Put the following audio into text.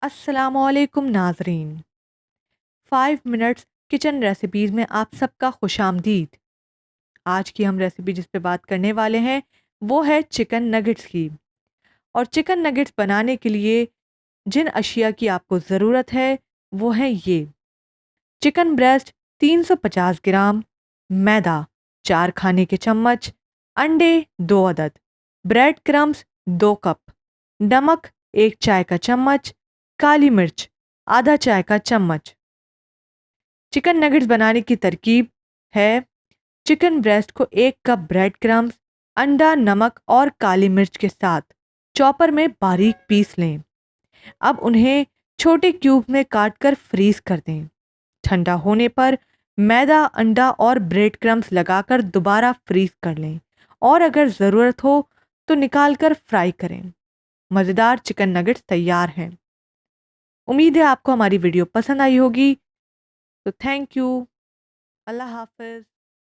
अस्सलामुअलैकुम नाजरीन। 5 minutes kitchen recipes में आप सबका खुशामदीद। आज की हम रेसिपी जिस पे बात करने वाले हैं वो है चिकन नगेट्स की। और चिकन नगेट्स बनाने के लिए जिन अशिया की आपको ज़रूरत है वो है ये: चिकन ब्रेस्ट 350 ग्राम, मैदा 4 खाने के चम्मच, अंडे 2 अदद, ब्रेड क्रम्स 2 कप, नमक 1 चाय का चम्मच, काली मिर्च आधा चाय का चम्मच। चिकन नगेट्स बनाने की तरकीब है: चिकन ब्रेस्ट को 1 कप ब्रेड क्रम्स, अंडा, नमक और काली मिर्च के साथ चॉपर में बारीक पीस लें। अब उन्हें छोटे क्यूब में काट कर फ्रीज कर दें। ठंडा होने पर मैदा, अंडा और ब्रेड क्रम्स लगाकर दोबारा फ्रीज कर लें और अगर ज़रूरत हो तो निकाल कर फ्राई करें। मज़ेदार चिकन नगेट्स तैयार हैं। उम्मीद है आपको हमारी वीडियो पसंद आई होगी। तो थैंक यू। अल्लाह हाफ़िज़।